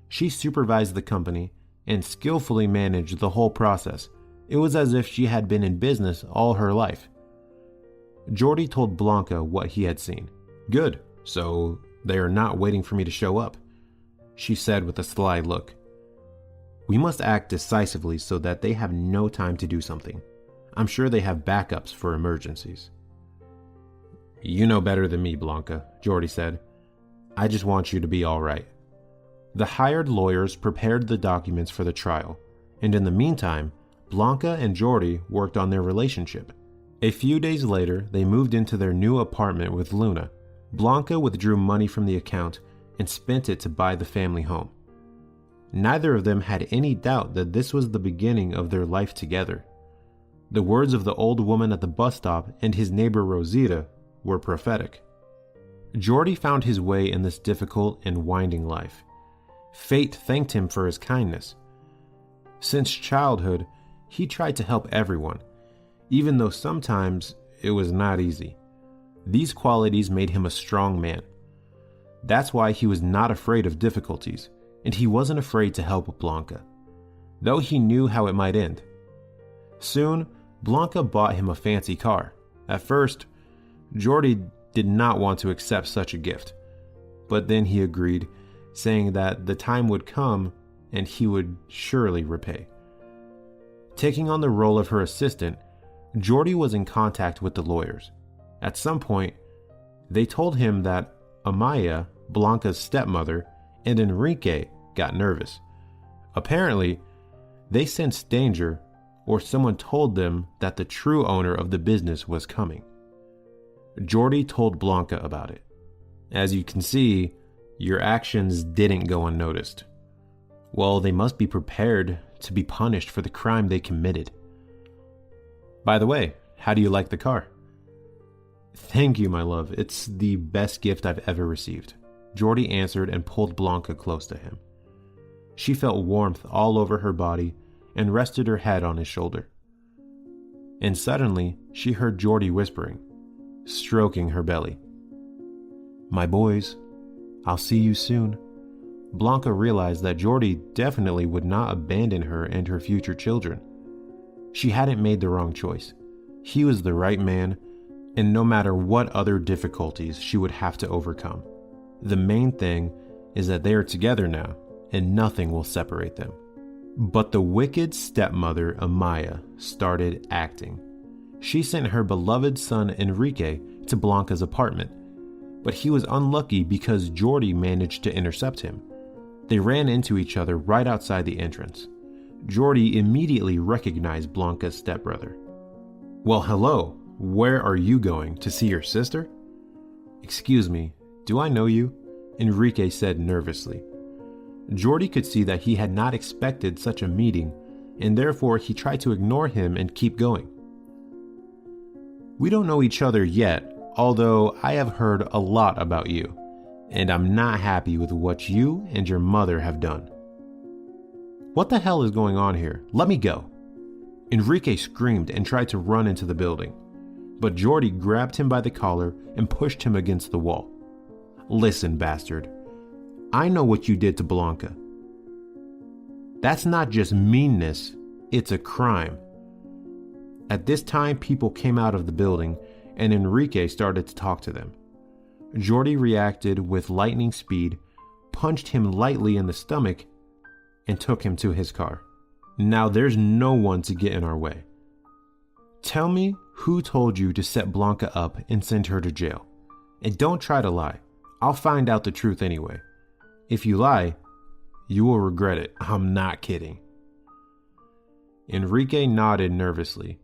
She supervised the company and skillfully managed the whole process. It was as if she had been in business all her life. Jordi told Blanca what he had seen. Good, so they are not waiting for me to show up, she said with a sly look. We must act decisively so that they have no time to do something. I'm sure they have backups for emergencies. You know better than me, Blanca, Jordi said. I just want you to be all right. The hired lawyers prepared the documents for the trial, and in the meantime, Blanca and Jordi worked on their relationship. A few days later, they moved into their new apartment with Luna. Blanca withdrew money from the account and spent it to buy the family home. Neither of them had any doubt that this was the beginning of their life together. The words of the old woman at the bus stop and his neighbor Rosita were prophetic. Jordi found his way in this difficult and winding life. Fate thanked him for his kindness. Since childhood, he tried to help everyone, even though sometimes it was not easy. These qualities made him a strong man. That's why he was not afraid of difficulties, and he wasn't afraid to help Blanca, though he knew how it might end. Soon, Blanca bought him a fancy car. At first, Jordi did not want to accept such a gift, but then he agreed, saying that the time would come and he would surely repay. Taking on the role of her assistant, Jordi was in contact with the lawyers. At some point, they told him that Amaya, Blanca's stepmother, and Enrique got nervous. Apparently, they sensed danger, or someone told them that the true owner of the business was coming. Jordi told Blanca about it. As you can see, your actions didn't go unnoticed. Well, they must be prepared to be punished for the crime they committed. By the way, how do you like the car? Thank you, my love. It's the best gift I've ever received, Jordi answered and pulled Blanca close to him. She felt warmth all over her body and rested her head on his shoulder. And suddenly, she heard Jordi whispering, stroking her belly. My boys, I'll see you soon. Blanca realized that Jordi definitely would not abandon her and her future children. She hadn't made the wrong choice. He was the right man, and no matter what other difficulties she would have to overcome, the main thing is that they are together now, and nothing will separate them. But the wicked stepmother, Amaya, started acting. She sent her beloved son Enrique to Blanca's apartment, but he was unlucky because Jordi managed to intercept him. They ran into each other right outside the entrance. Jordi immediately recognized Blanca's stepbrother. "Well, hello. Where are you going? To see your sister?" "Excuse me, do I know you?" Enrique said nervously. Jordi could see that he had not expected such a meeting, and therefore he tried to ignore him and keep going. "We don't know each other yet, although I have heard a lot about you, and I'm not happy with what you and your mother have done." "What the hell is going on here? Let me go." Enrique screamed and tried to run into the building, but Jordi grabbed him by the collar and pushed him against the wall. "Listen, bastard. I know what you did to Blanca. That's not just meanness, it's a crime." At this time, people came out of the building and Enrique started to talk to them. Jordi reacted with lightning speed, punched him lightly in the stomach, and took him to his car. "Now there's no one to get in our way. Tell me who told you to set Blanca up and send her to jail. And don't try to lie. I'll find out the truth anyway. If you lie, you will regret it. I'm not kidding." Enrique nodded nervously,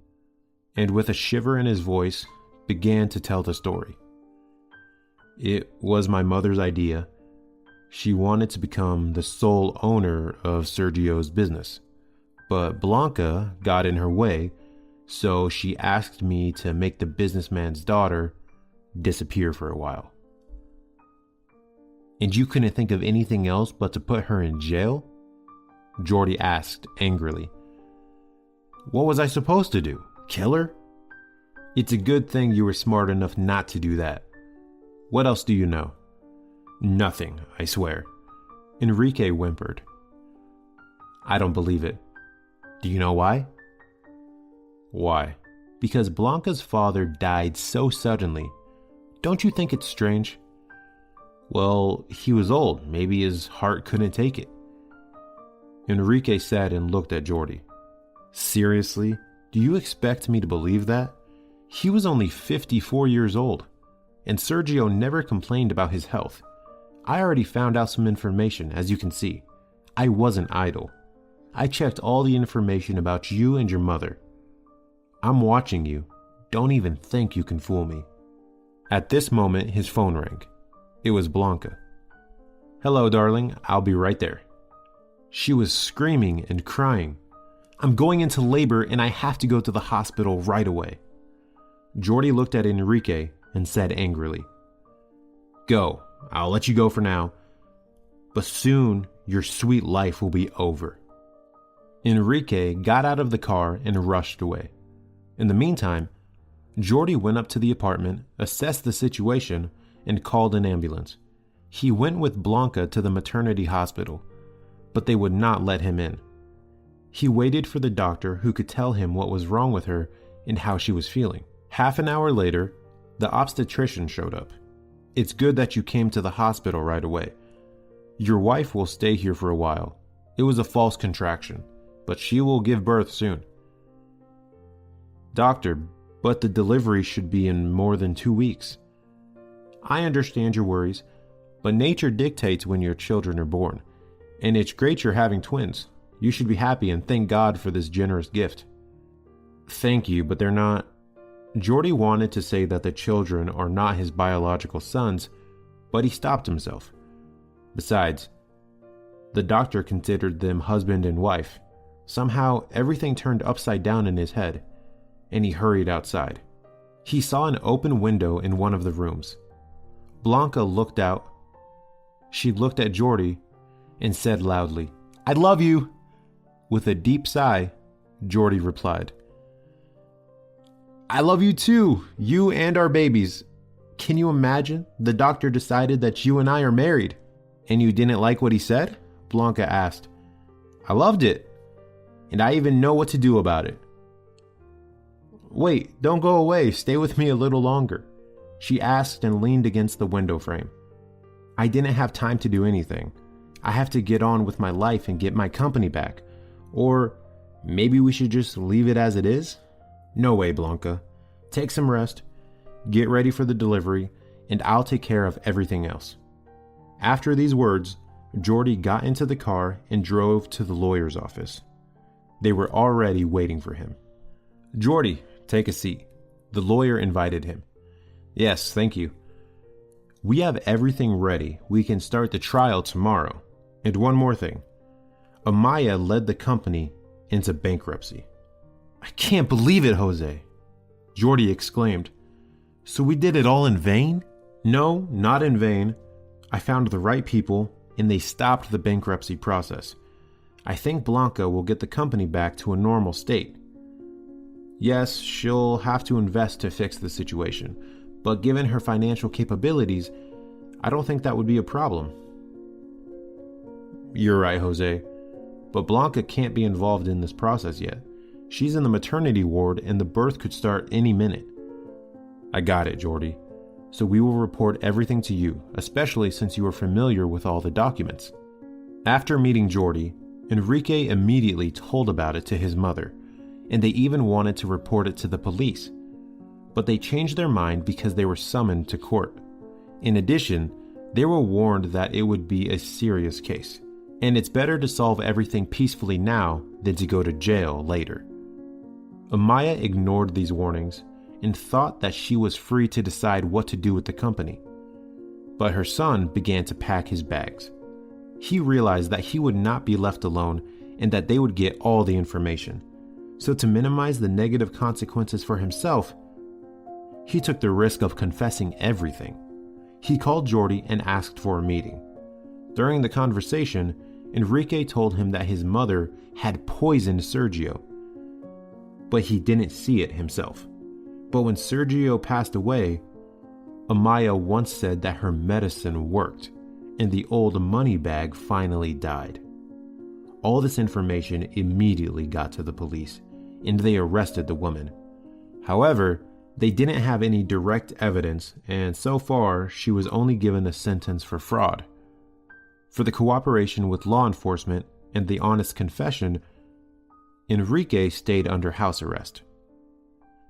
and with a shiver in his voice, began to tell the story. "It was my mother's idea. She wanted to become the sole owner of Sergio's business, but Blanca got in her way, so she asked me to make the businessman's daughter disappear for a while." "And you couldn't think of anything else but to put her in jail?" Jordi asked angrily. "What was I supposed to do? Kill her? It's a good thing you were smart enough not to do that. What else do you know?" "Nothing, I swear." Enrique whimpered. "I don't believe it. Do you know why?" "Why?" "Because Blanca's father died so suddenly. Don't you think it's strange?" "Well, he was old. Maybe his heart couldn't take it." Enrique sat and looked at Jordi. "Seriously? Do you expect me to believe that? He was only 54 years old, and Sergio never complained about his health. I already found out some information, as you can see. I wasn't idle. I checked all the information about you and your mother. I'm watching you. Don't even think you can fool me." At this moment, his phone rang. It was Blanca. "Hello, darling. I'll be right there." She was screaming and crying. "I'm going into labor and I have to go to the hospital right away." Jordi looked at Enrique and said angrily, "Go. I'll let you go for now. But soon your sweet life will be over." Enrique got out of the car and rushed away. In the meantime, Jordi went up to the apartment, assessed the situation, and called an ambulance. He went with Blanca to the maternity hospital, but they would not let him in. He waited for the doctor who could tell him what was wrong with her and how she was feeling. Half an hour later, the obstetrician showed up. "It's good that you came to the hospital right away. Your wife will stay here for a while. It was a false contraction, but she will give birth soon." "Doctor, but the delivery should be in more than 2 weeks." "I understand your worries, but nature dictates when your children are born, and it's great you're having twins. You should be happy and thank God for this generous gift." "Thank you, but they're not..." Jordi wanted to say that the children are not his biological sons, but he stopped himself. Besides, the doctor considered them husband and wife. Somehow, everything turned upside down in his head, and he hurried outside. He saw an open window in one of the rooms. Blanca looked out. She looked at Jordi and said loudly, "I love you!" With a deep sigh, Jordi replied, "I love you too, you and our babies. Can you imagine? The doctor decided that you and I are married." And you didn't like what he said? Blanca asked. I loved it, and I even know what to do about it. Wait, don't go away. Stay with me a little longer, she asked and leaned against the window frame. I didn't have time to do anything. I have to get on with my life and get my company back. Or maybe we should just leave it as it is? No way, Blanca. Take some rest, get ready for the delivery, and I'll take care of everything else. After these words, Jordi got into the car and drove to the lawyer's office. They were already waiting for him. Jordi, take a seat. The lawyer invited him. Yes, thank you. We have everything ready. We can start the trial tomorrow. And one more thing. Amaya led the company into bankruptcy. I can't believe it, Jose. Jordi exclaimed. So we did it all in vain? No, not in vain. I found the right people and they stopped the bankruptcy process. I think Blanca will get the company back to a normal state. Yes, she'll have to invest to fix the situation, but given her financial capabilities, I don't think that would be a problem. You're right, Jose, but Blanca can't be involved in this process yet. She's in the maternity ward and the birth could start any minute. I got it, Jordi. So we will report everything to you, especially since you are familiar with all the documents. After meeting Jordi, Enrique immediately told about it to his mother, and they even wanted to report it to the police. But they changed their mind because they were summoned to court. In addition, they were warned that it would be a serious case, and it's better to solve everything peacefully now than to go to jail later. Amaya ignored these warnings and thought that she was free to decide what to do with the company. But her son began to pack his bags. He realized that he would not be left alone and that they would get all the information. So to minimize the negative consequences for himself, he took the risk of confessing everything. He called Jordi and asked for a meeting. During the conversation, Enrique told him that his mother had poisoned Sergio, but he didn't see it himself. But when Sergio passed away, Amaya once said that her medicine worked, and the old money bag finally died. All this information immediately got to the police, and they arrested the woman. However, they didn't have any direct evidence, and so far, she was only given a sentence for fraud. For the cooperation with law enforcement and the honest confession, Enrique stayed under house arrest.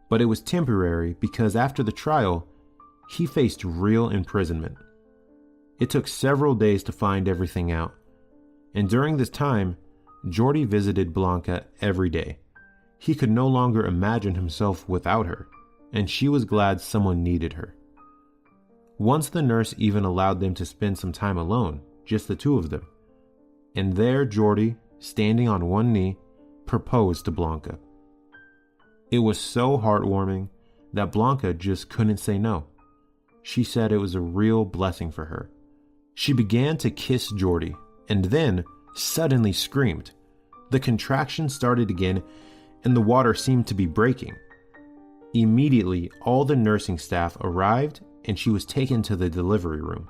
But it was temporary because after the trial, he faced real imprisonment. It took several days to find everything out, and during this time, Jordi visited Blanca every day. He could no longer imagine himself without her, and she was glad someone needed her. Once the nurse even allowed them to spend some time alone, just the two of them. And there Jordi, standing on one knee, proposed to Blanca. It was so heartwarming that Blanca just couldn't say no. She said it was a real blessing for her. She began to kiss Jordi, and then suddenly screamed. The contraction started again, and the water seemed to be breaking. Immediately, all the nursing staff arrived, and she was taken to the delivery room.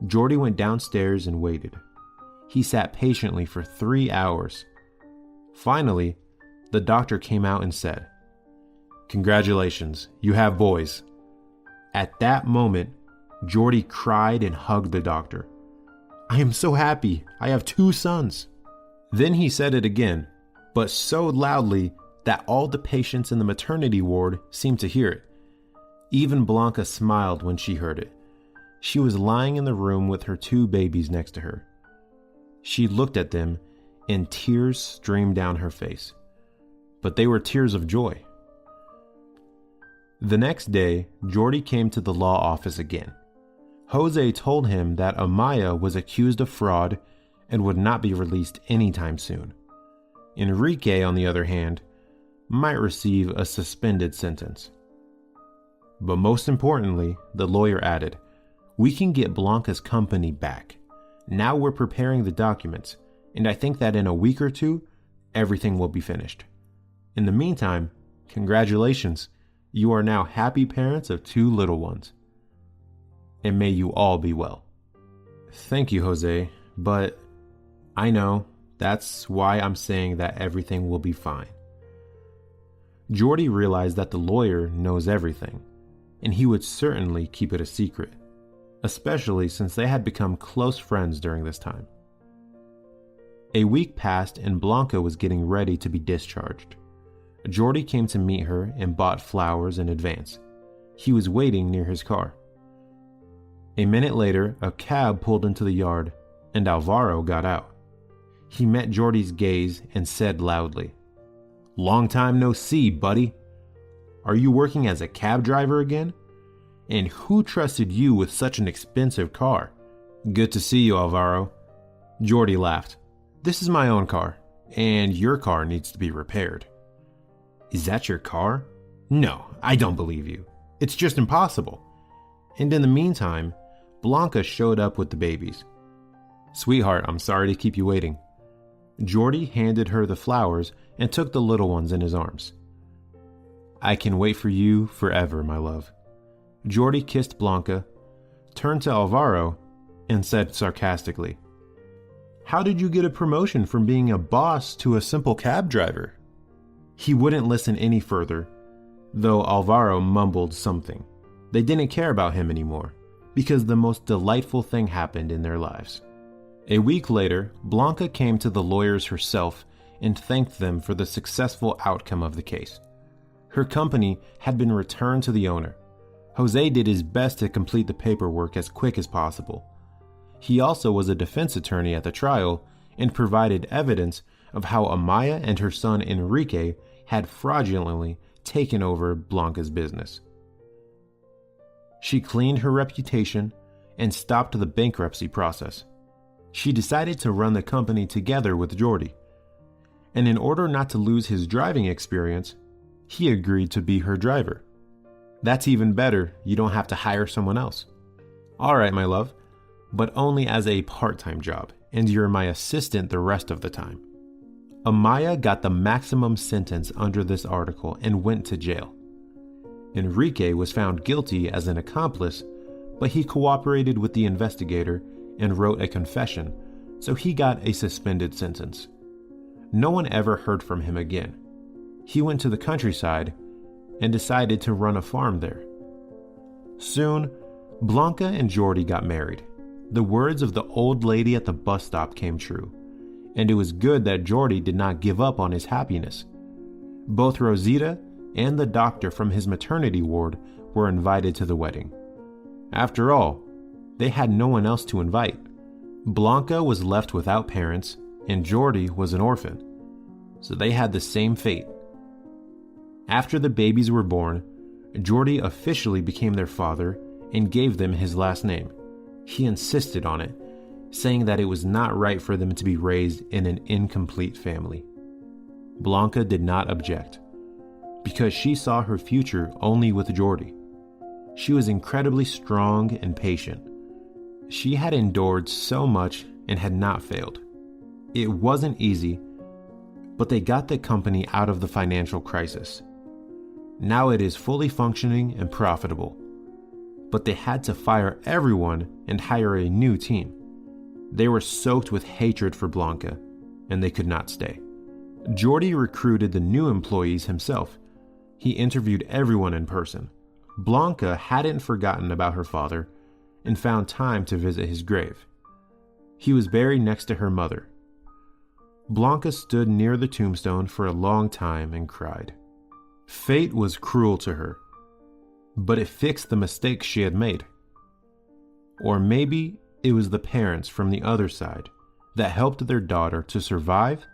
Jordi went downstairs and waited. He sat patiently for 3 hours. Finally, the doctor came out and said, "Congratulations, you have boys." At that moment, Jordi cried and hugged the doctor. "I am so happy. I have 2 sons." Then he said it again, but so loudly that all the patients in the maternity ward seemed to hear it. Even Blanca smiled when she heard it. She was lying in the room with her 2 babies next to her. She looked at them, and tears streamed down her face. But they were tears of joy. The next day, Jordi came to the law office again. Jose told him that Amaya was accused of fraud and would not be released anytime soon. Enrique, on the other hand, might receive a suspended sentence. But most importantly, the lawyer added, "We can get Blanca's company back. Now we're preparing the documents, and I think that in a week or 2, everything will be finished. In the meantime, congratulations. You are now happy parents of 2 little ones. And may you all be well." Thank you, Jose, but I know that's why I'm saying that everything will be fine. Jordi realized that the lawyer knows everything, and he would certainly keep it a secret, especially since they had become close friends during this time. A week passed and Blanca was getting ready to be discharged. Jordi came to meet her and bought flowers in advance. He was waiting near his car. A minute later, a cab pulled into the yard and Alvaro got out. He met Jordi's gaze and said loudly, "Long time no see, buddy. Are you working as a cab driver again? And who trusted you with such an expensive car?" "Good to see you, Alvaro." Jordi laughed. "This is my own car, and your car needs to be repaired." "Is that your car?" "No, I don't believe you. It's just impossible." And in the meantime, Blanca showed up with the babies. "Sweetheart, I'm sorry to keep you waiting." Jordi handed her the flowers and took the little ones in his arms. "I can wait for you forever, my love." Jordi kissed Blanca, turned to Alvaro, and said sarcastically, "How did you get a promotion from being a boss to a simple cab driver?" He wouldn't listen any further, though Alvaro mumbled something. They didn't care about him anymore, because the most delightful thing happened in their lives. A week later, Blanca came to the lawyers herself and thanked them for the successful outcome of the case. Her company had been returned to the owner. Jose did his best to complete the paperwork as quick as possible. He also was a defense attorney at the trial and provided evidence of how Amaya and her son Enrique had fraudulently taken over Blanca's business. She cleaned her reputation and stopped the bankruptcy process. She decided to run the company together with Jordi, and in order not to lose his driving experience, he agreed to be her driver. That's even better, you don't have to hire someone else. "All right, my love, but only as a part-time job, and you're my assistant the rest of the time." Amaya got the maximum sentence under this article and went to jail. Enrique was found guilty as an accomplice, but he cooperated with the investigator and wrote a confession, so he got a suspended sentence. No one ever heard from him again. He went to the countryside and decided to run a farm there. Soon, Blanca and Jordi got married. The words of the old lady at the bus stop came true, and it was good that Jordi did not give up on his happiness. Both Rosita and the doctor from his maternity ward were invited to the wedding. After all, they had no one else to invite. Blanca was left without parents, and Jordi was an orphan, so they had the same fate. After the babies were born, Jordi officially became their father and gave them his last name. He insisted on it, saying that it was not right for them to be raised in an incomplete family. Blanca did not object, because she saw her future only with Jordi. She was incredibly strong and patient. She had endured so much and had not failed. It wasn't easy, but they got the company out of the financial crisis. Now it is fully functioning and profitable, but they had to fire everyone and hire a new team. They were soaked with hatred for Blanca, and they could not stay. Jordi recruited the new employees himself. He interviewed everyone in person. Blanca hadn't forgotten about her father and found time to visit his grave. He was buried next to her mother. Blanca stood near the tombstone for a long time and cried. Fate was cruel to her, but it fixed the mistakes she had made. Or maybe it was the parents from the other side that helped their daughter to survive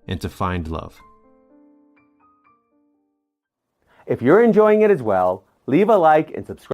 and to find love. If you're enjoying it as well, leave a like and subscribe.